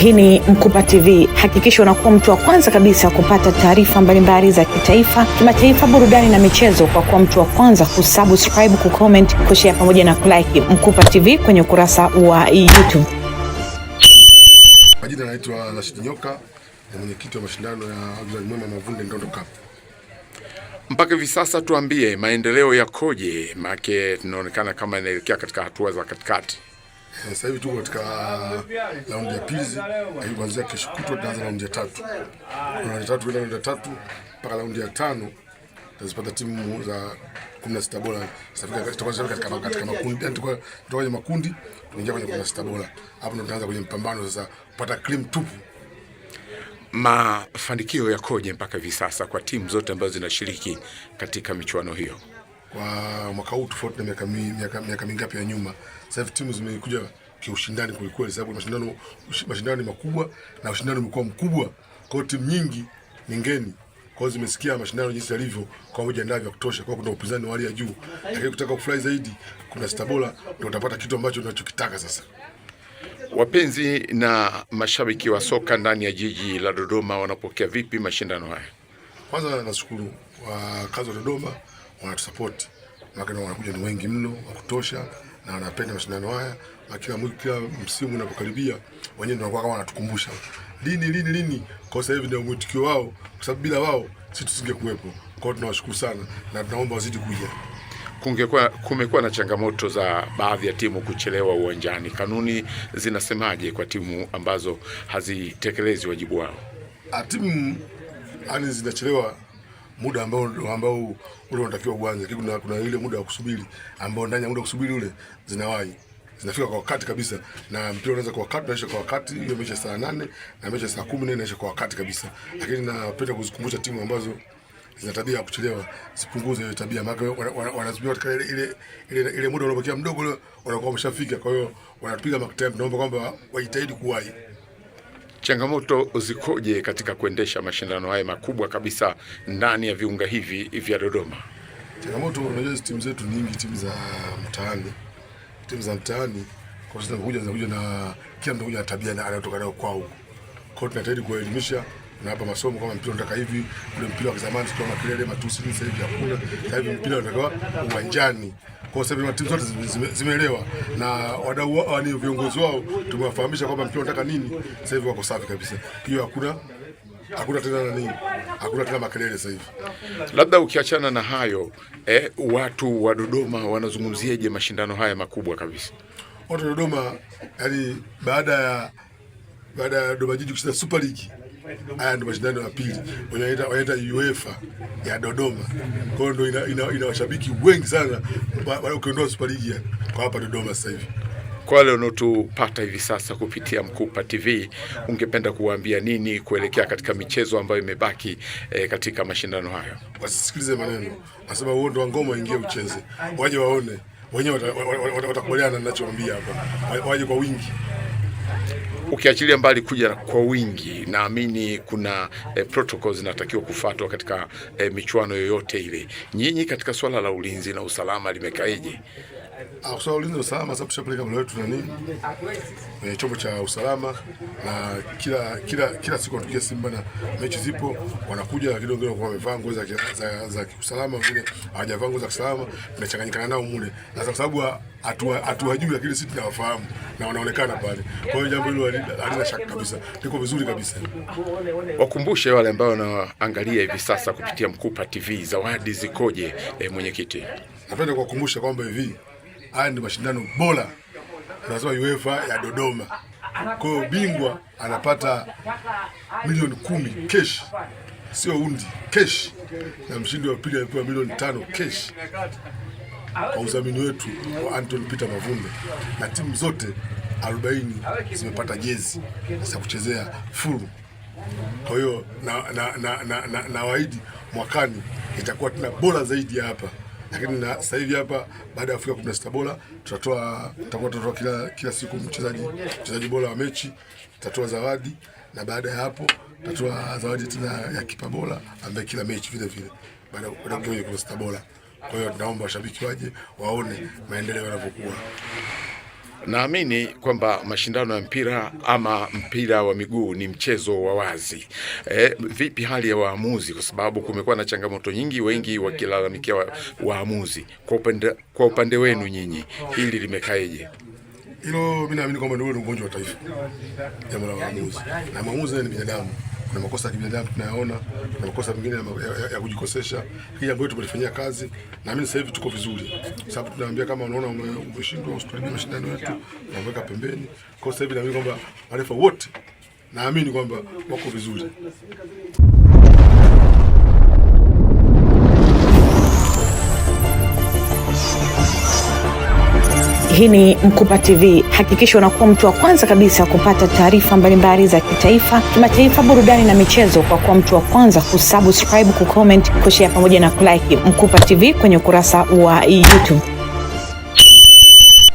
Hii ni Mkupa TV. Hakikisha unakuwa mtu wa kwanza kabisa kupata taarifa mbalimbali za kitaifa, kimataifa, burudani na michezo kwa kuwa mtu wa kwanza kusubscribe, kucomment, kushare pamoja na kulike Mkupa TV kwenye ukurasa wa YouTube. Majina naitwa Rashid Nyoka, ni mwenyekiti wa mashindano ya Abdul Mwema Mavunde Ndondo Cup. Mpaka hivi sasa tuambie maendeleo yakoje, maana tunaonekana kama inaelekea katika hatua za katikati. Sasa hivi tuko katika raundi ya pili, kuanzia kesho kutwa tutaanza raundi ya tatu. Raundi ya tatu mpaka raundi ya 5 tutazipata timu za 16 bora. Sasa katika makundi, tutakuwa kwenye makundi, tunaingia kwenye 16 bora. Hapo ndo tutaanza kwenye mpambano sasa kupata cream tupu. Mafanikio yakoje mpaka hivi sasa kwa timu zote ambazo zinashiriki katika michuano hiyo? Kwa mwaka huu tofauti na miaka mingapi ya nyuma, sasa hivi timu zimekuja kiushindani kweli, sababu mashindano ni makubwa na ushindani umekuwa mkubwa. Kwa hiyo timu nyingi ni ngeni, kwa hiyo zimesikia mashindano jinsi yalivyo, kwa hoja ndani ya kutosha, kwa kuna upinzani wa hali ya juu. Lakini kutaka kufurahi zaidi, kuna Stabora ndio utapata kitu ambacho unachokitaka sasa. Wapenzi na mashabiki wa soka ndani ya jiji la Dodoma wanapokea vipi mashindano haya? Kwanza nashukuru wakazi wa Dodoma wanatusupport. Maana wanakuja ni wengi mno wa kutosha na wanapenda mashindano haya. Na kila msimu unapokaribia wenyewe ndio wanakuwa wanatukumbusha lini. Kwa sasa hivi ndio mwitikio wao, kwa sababu bila wao sisi tusingekuwepo. Kwa hiyo tunawashukuru sana na tunaomba wazidi kuja. Kumekuwa na changamoto za baadhi ya timu kuchelewa uwanjani. Kanuni zinasemaje kwa timu ambazo hazitekelezi wajibu wao? Timu zinachelewa muda ambao ule unatakiwa uanze, lakini kuna ile muda wa kusubiri ambao ndani ya muda wa kusubiri ule zinawahi, zinafika kwa wakati kabisa, na mpira unaanza kwa wakati, unaisha kwa wakati. Hiyo mechi saa 8 na mechi saa 10 inaisha kwa wakati kabisa. Lakini napenda kuzikumbusha timu ambazo zina tabia ya kuchelewa zipunguze ile tabia, maana wanazubia katika ile muda unaobakia mdogo ule wanakuwa wameshafika. Kwa hiyo wanapiga mark time. Naomba kwamba wajitahidi kuwahi. Changamoto zikoje katika kuendesha mashindano haya makubwa kabisa ndani ya viunga hivi vya Dodoma? Changamoto, unajua timu zetu nyingi, timu za mtaani kwa sababu zinakuja na kila mtu na tabia na anatoka nayo kwao. Kwa hiyo tunahitaji kuelimisha na hapa masomo, kama mpira unataka hivi, ule mpira wa zamani tulikuwa makelele matusi, sasa hivi hakuna. Sasa hivi mpira unataka uwanjani. Kwa sababu timu zote zimeelewa na wadau ni viongozi wao tumewafahamisha kwamba mpira unataka nini. Sasa hivi wako safi kabisa. Hiyo hakuna tena makelele sasa hivi. Labda ukiachana na hayo, watu wa Dodoma wanazungumziaje mashindano haya makubwa kabisa? Watu wa Dodoma, yani baada ya Dodoma Jiji kushinda Super League, haya ndio mashindano ya pili wanaita UEFA ya Dodoma. Kwa hiyo ndio ina washabiki wengi sana baada ukiondoa Super League kwa hapa Dodoma sasa hivi. Kwa wale wanaotupata hivi sasa kupitia Mkupa TV, ungependa kuwaambia nini kuelekea katika michezo ambayo imebaki katika mashindano hayo? Wasisikilize maneno, nasema huo ndo ngoma, ingie ucheze, waje waone wenyewe, watakubaliana na ninachowaambia hapa, waje kwa wingi. Ukiachilia mbali kuja kwa wingi, naamini kuna protocols zinatakiwa kufuatwa katika michuano yoyote ile. Nyinyi katika swala la ulinzi na usalama limekaeje? Swala ulinzi na usalama, sababu tushapeleka mlo wetu chombo cha usalama, na kila siku tukiwa Simba na mechi zipo wanakuja, lakini wengine wamevaa nguo za usalama, wengine hawajavaa nguo za usalama, tunachanganyikana nao mule. Na kwa sababu hatuwajui, lakini sisi tunawafahamu na wanaonekana pale. Kwa hiyo jambo hilo halina shaka kabisa, liko vizuri kabisa. Wakumbushe wale ambao wanaangalia hivi sasa kupitia Mkupa TV, zawadi zikoje mwenyekiti? Napenda kuwakumbusha kwamba hivi haya ndio mashindano bora, tunasema UEFA ya Dodoma. Kwa hiyo bingwa anapata milioni 10 cash, sio undi, cash, na mshindi wa pili anapewa milioni 5 cash, kwa udhamini wetu wa Anton Peter Mavunde. Na timu zote 40 zimepata jezi za kuchezea full. Kwa hiyo na waahidi mwakani itakuwa tena bora zaidi ya hapa. Lakini sasa hivi hapa baada ya kufika 16 bora tutakuwa kila siku mchezaji bora wa mechi, tutatoa zawadi, na baada ya hapo tutatoa zawadi tena ya kipa bora ambaye kila mechi vile baada ya kwenye 16 bora. Kwa hiyo tunaomba washabiki waje waone maendeleo yanavyokuwa. Naamini kwamba mashindano ya mpira ama mpira wa miguu ni mchezo wa wazi. Vipi hali ya waamuzi, kwa sababu kumekuwa na changamoto nyingi, wengi wakilalamikia waamuzi. Kwa upande wenu nyinyi hili limekaeje? Hilo mimi naamini kwamba ndio ugonjwa wa taifa, jambo la waamuzi. Na maamuzi ni binadamu, kuna makosa ya binadamu tunayaona, kuna makosa mengine ya kujikosesha. Hii ambayo tumelifanyia kazi, na mimi sasa hivi tuko vizuri, sababu tunaambia kama unaona umeshindwa usiturudie mashindano yetu, naweka pembeni. Kwa sasa hivi naamini kwamba marefa wote naamini kwamba wako vizuri. Hii ni Mkupa TV. Hakikisha unakuwa mtu wa kwanza kabisa kupata taarifa mbalimbali za kitaifa, kimataifa, burudani na michezo kwa kuwa mtu wa kwanza kusubscribe, kucomment, kushare pamoja na kulike Mkupa TV kwenye ukurasa wa YouTube.